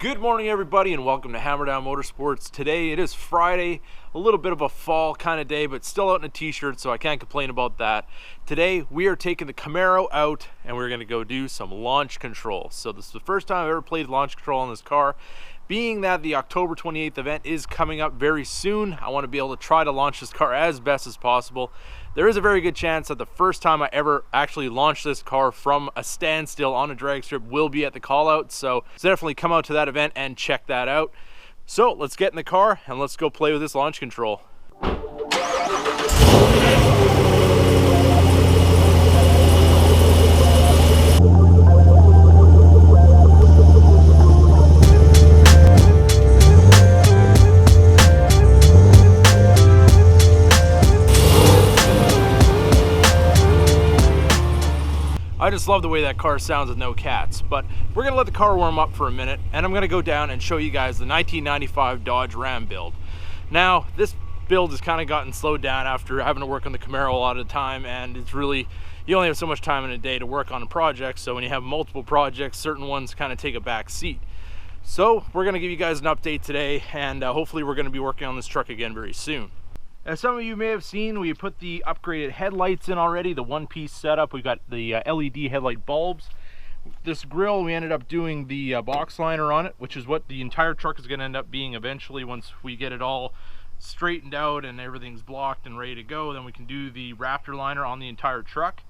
Good morning, everybody, and welcome to Hammerdown Motorsports. Today it is Friday, a little bit of a fall kind of day, but still out in a t-shirt, so I can't complain about that. Today we are taking the Camaro out and we're going to go do some launch control. So this is the first time I've ever played launch control on this car. Being that the October 28th event is coming up very soon, I want to be able to try to launch this car as best as possible. There is a very good chance that the first time I ever actually launch this car from a standstill on a drag strip will be at the call out, so definitely come out to that event and check that out. So let's get in the car and let's go play with this launch control. I just love the way that car sounds with no cats, but we're gonna let the car warm up for a minute and I'm gonna go down and show you guys the 1995 Dodge Ram build. Now, this build has kind of gotten slowed down after having to work on the Camaro a lot of the time, and it's really, you only have so much time in a day to work on a project, so when you have multiple projects, certain ones kind of take a back seat. So we're gonna give you guys an update today, and hopefully we're gonna be working on this truck again very soon. As some of you may have seen, we put the upgraded headlights in already, the one-piece setup. We got the LED headlight bulbs. This grille, we ended up doing the box liner on it, which is what the entire truck is going to end up being eventually once we get it all straightened out and everything's blocked and ready to go. Then we can do the Raptor liner on the entire truck.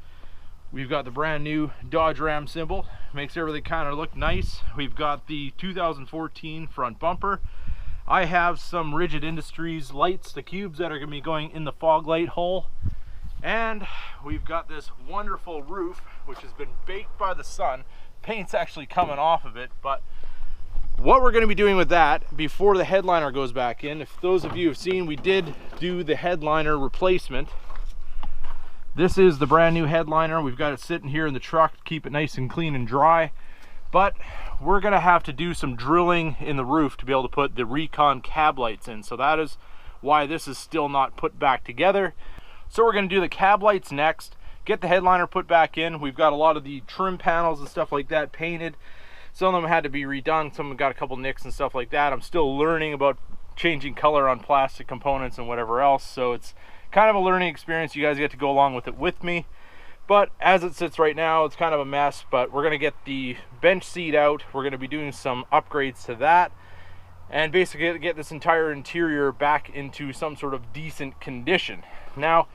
We've got the brand new Dodge Ram symbol, makes everything kind of look nice. We've got the 2014 front bumper. I have some Rigid Industries lights, the cubes that are going to be going in the fog light hole. And we've got this wonderful roof, which has been baked by the sun. Paint's actually coming off of it, but what we're going to be doing with that before the headliner goes back in, if those of you have seen, we did do the headliner replacement. This is the brand new headliner. We've got it sitting here in the truck to keep it nice and clean and dry. But we're gonna have to do some drilling in the roof to be able to put the Recon cab lights in. So that is why this is still not put back together. So we're gonna do the cab lights next, get the headliner put back in. We've got a lot of the trim panels and stuff like that painted. Some of them had to be redone. Some of them got a couple nicks and stuff like that. I'm still learning about changing color on plastic components and whatever else. So it's kind of a learning experience. You guys get to go along with it with me. But as it sits right now, it's kind of a mess, but we're gonna get the bench seat out. We're gonna be doing some upgrades to that and basically get this entire interior back into some sort of decent condition. Now,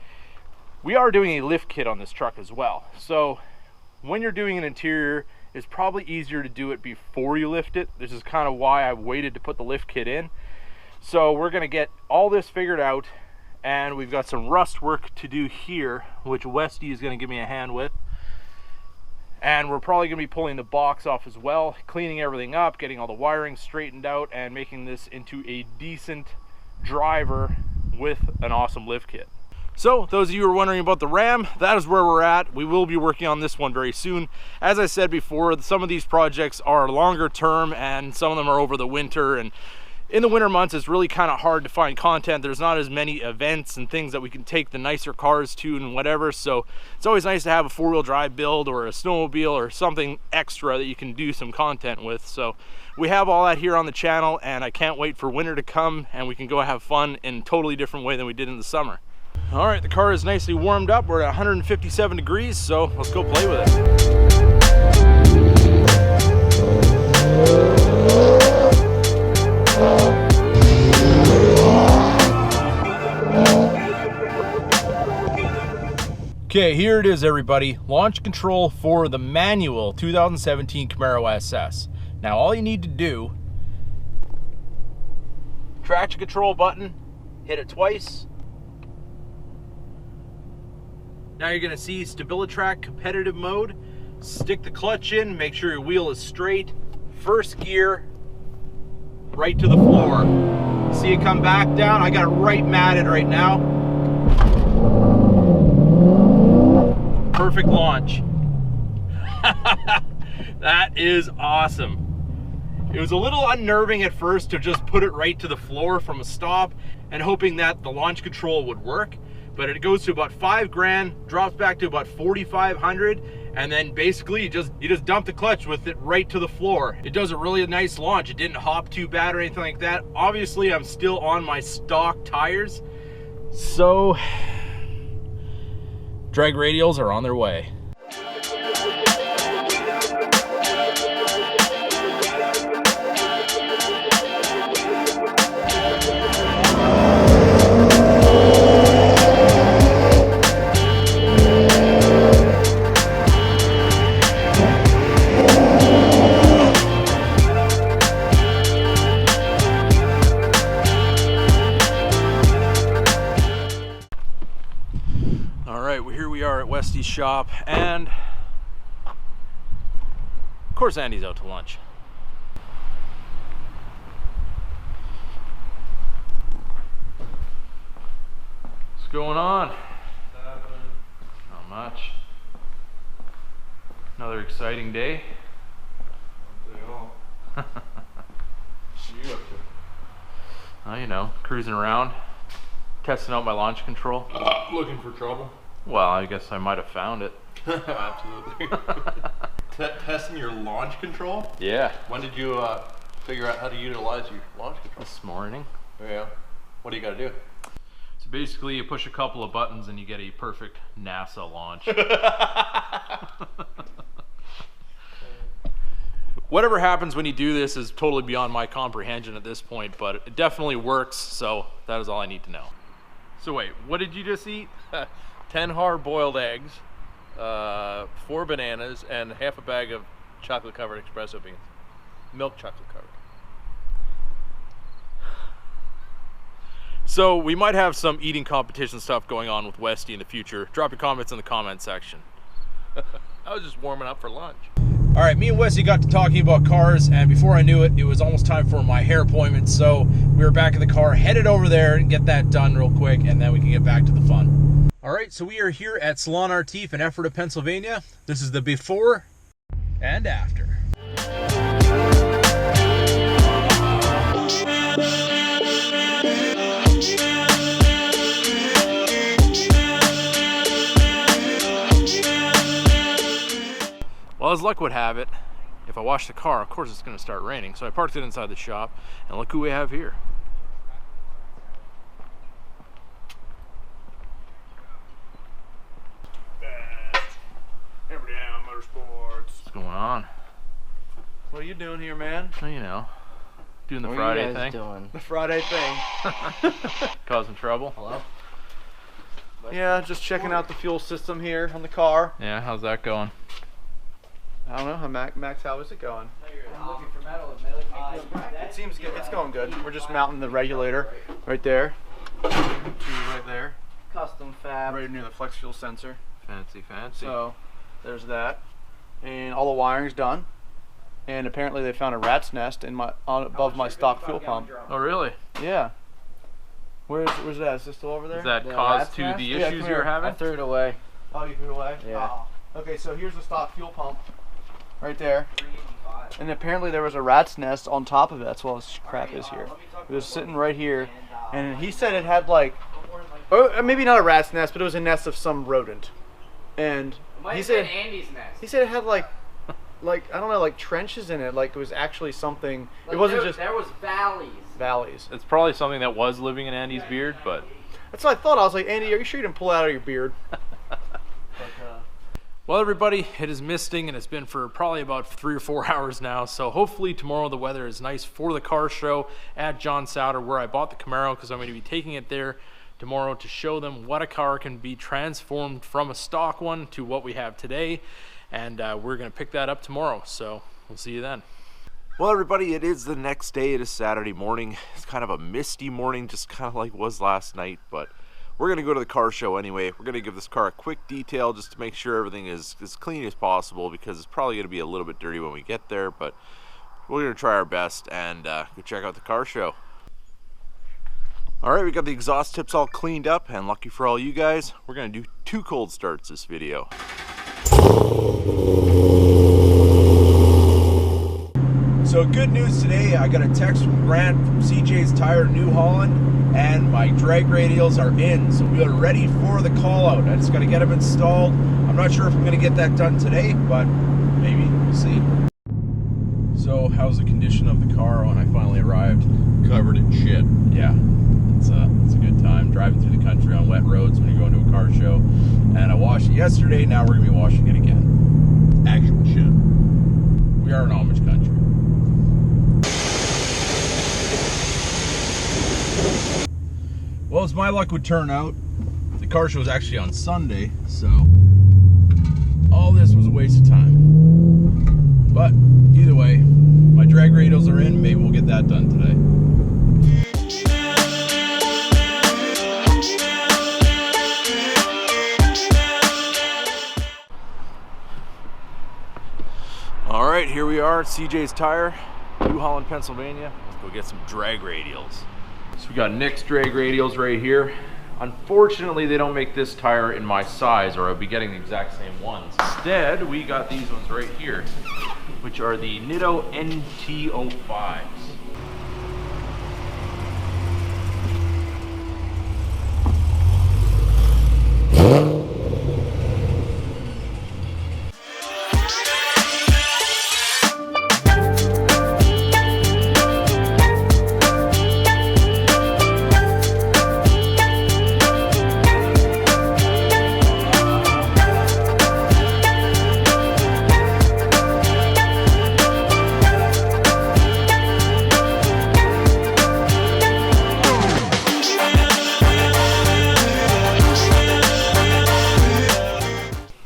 we are doing a lift kit on this truck as well. So when you're doing an interior, it's probably easier to do it before you lift it. This is kind of why I waited to put the lift kit in. So we're gonna get all this figured out, and we've got some rust work to do here, which Westy is going to give me a hand with. And we're probably going to be pulling the box off as well, cleaning everything up, getting all the wiring straightened out, and making this into a decent driver with an awesome lift kit. So those of you who are wondering about the Ram, that is where we're at. We will be working on this one very soon. As I said before, some of these projects are longer term and some of them are over the winter, and in the winter months, it's really kind of hard to find content. There's not as many events and things that we can take the nicer cars to and whatever. So it's always nice to have a four-wheel drive build or a snowmobile or something extra that you can do some content with. So we have all that here on the channel, and I can't wait for winter to come and we can go have fun in a totally different way than we did in the summer. All right, the car is nicely warmed up. We're at 157 degrees, so let's go play with it. Okay, here it is, everybody. Launch control for the manual 2017 Camaro SS. Now all you need to do, traction control button, hit it twice. Now you're gonna see StabiliTrak competitive mode. Stick the clutch in, make sure your wheel is straight. First gear, right to the floor. See it come back down? I got it right matted right now. Perfect launch. That is awesome. It was a little unnerving at first to just put it right to the floor from a stop and hoping that the launch control would work, but it goes to about $5 grand, drops back to about $4,500, and then basically you just dump the clutch with it right to the floor. It does a really nice launch. It didn't hop too bad or anything like that. Obviously, I'm still on my stock tires, so drag radials are on their way. Here we are at Westy's shop, and of course Andy's out to lunch. What's going on? Not much. Another exciting day. What are you up to? Oh, you know, cruising around, testing out my launch control. Looking for trouble? Well, I guess I might have found it. Absolutely. Testing your launch control? Yeah. When did you figure out how to utilize your launch control? This morning. Yeah. What do you got to do? So basically, you push a couple of buttons and you get a perfect NASA launch. Whatever happens when you do this is totally beyond my comprehension at this point, but it definitely works, so that is all I need to know. So wait, what did you just eat? 10 hard-boiled eggs, 4 bananas, and half a bag of chocolate-covered espresso beans. Milk chocolate-covered. So we might have some eating competition stuff going on with Westy in the future. Drop your comments in the comment section. I was just warming up for lunch. All right, me and Westy got to talking about cars, and before I knew it, it was almost time for my hair appointment. So we were back in the car, headed over there and get that done real quick, and then we can get back to the fun. All right, so we are here at Salon Artif in Ephrata, Pennsylvania. This is the before and after. Well, as luck would have it, if I wash the car, of course it's going to start raining. So I parked it inside the shop, and look who we have here. Hammerdown, Motorsports. What's going on? What are you doing here, man? Well, you know, doing the Friday thing. The Friday thing. Causing trouble? Hello? Yeah, just checking out the fuel system here on the car. Yeah, how's that going? I don't know, how Max, how is it going? I'm looking for metal. It seems good. It's going good. We're just mounting the regulator right there. Right there. Custom fab. Right near the flex fuel sensor. Fancy, fancy. So, there's that. And all the wiring's done. And apparently they found a rat's nest in my above my stock fuel pump. Oh, really? Yeah. Where's that? Is it still over there? Is that The cause rat's to nest? the Yeah, issues come you're here. having? I threw it away. Oh, you threw it away? Yeah. Oh. Okay, so here's the stock fuel pump. Right there. And apparently there was a rat's nest on top of it. That's what all this crap is here. It was sitting right here. And he said it had like, or maybe not a rat's nest, but it was a nest of some rodent. And he said Andy's nest. he said it had like I don't know, like trenches in it. Like it was actually something. It wasn't just There was valleys. valleys. It's probably something that was living in Andy's beard, but That's what I thought. I was like, Andy, are you sure you didn't pull it out of your beard? well, everybody, it is misting and it's been for probably about 3 or 4 hours now. So hopefully tomorrow the weather is nice for the car show at John Souter, where I bought the Camaro, because I'm going to be taking it there tomorrow to show them what a car can be transformed from a stock one to what we have today. And we're going to pick that up tomorrow. So we'll see you then. Well, everybody, it is the next day. It is Saturday morning. It's kind of a misty morning, just kind of like it was last night, but we're going to go to the car show anyway. We're going to give this car a quick detail just to make sure everything is as clean as possible, because it's probably going to be a little bit dirty when we get there, but we're going to try our best and go check out the car show. All right, we got the exhaust tips all cleaned up, and lucky for all you guys, we're going to do 2 cold starts this video. So good news today, I got a text from Grant from CJ's Tire New Holland, and my drag radials are in, so we are ready for the call out. I just got to get them installed. I'm not sure if I'm going to get that done today, but maybe. We'll see. So, how's the condition of the car when I finally arrived? Covered in shit. Yeah, it's a good time driving through the country on wet roads when you're going to a car show. And I washed it yesterday, now we're going to be washing it again. Actual shit. We are an Amish country. Well, as my luck would turn out, the car show was actually on Sunday, so all this was a waste of time. But either way, my drag radials are in, maybe we'll get that done today. All right, here we are at CJ's Tire, New Holland, Pennsylvania. Let's go get some drag radials. So we got Nick's drag radials right here. Unfortunately, they don't make this tire in my size, or I'll be getting the exact same ones. Instead, we got these ones right here, which are the Nitto NT05s.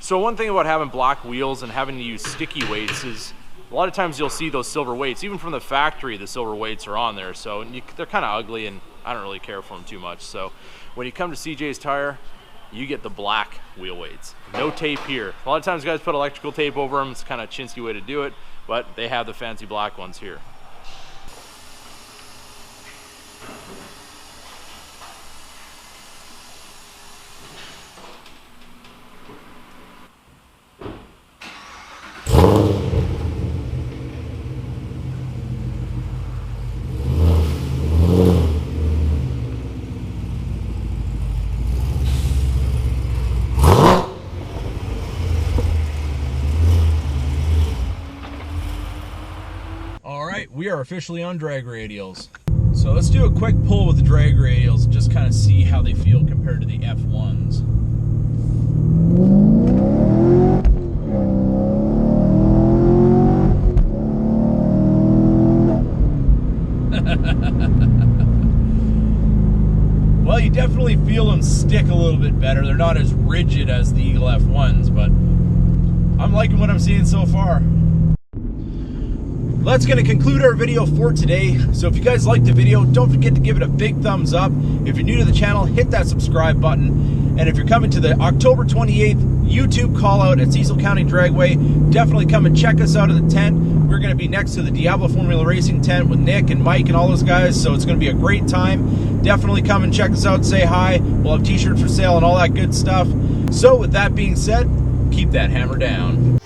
So one thing about having black wheels and having to use sticky weights is a lot of times you'll see those silver weights. Even from the factory, the silver weights are on there. So they're kind of ugly, and I don't really care for them too much. So when you come to CJ's Tire, you get the black wheel weights. No tape here. A lot of times guys put electrical tape over them. It's kind of a chintzy way to do it, but they have the fancy black ones here. We are officially on drag radials. So let's do a quick pull with the drag radials and just kind of see how they feel compared to the F1s. Well, you definitely feel them stick a little bit better. They're not as rigid as the Eagle F1s, but I'm liking what I'm seeing so far. That's going to conclude our video for today. So if you guys liked the video, don't forget to give it a big thumbs up. If you're new to the channel, hit that subscribe button. And if you're coming to the October 28th YouTube call out at Cecil County Dragway, definitely come and check us out at the tent. We're going to be next to the Diablo Formula Racing tent with Nick and Mike and all those guys. So it's going to be a great time. Definitely come and check us out, say hi. We'll have t-shirts for sale and all that good stuff. So with that being said, keep that hammer down.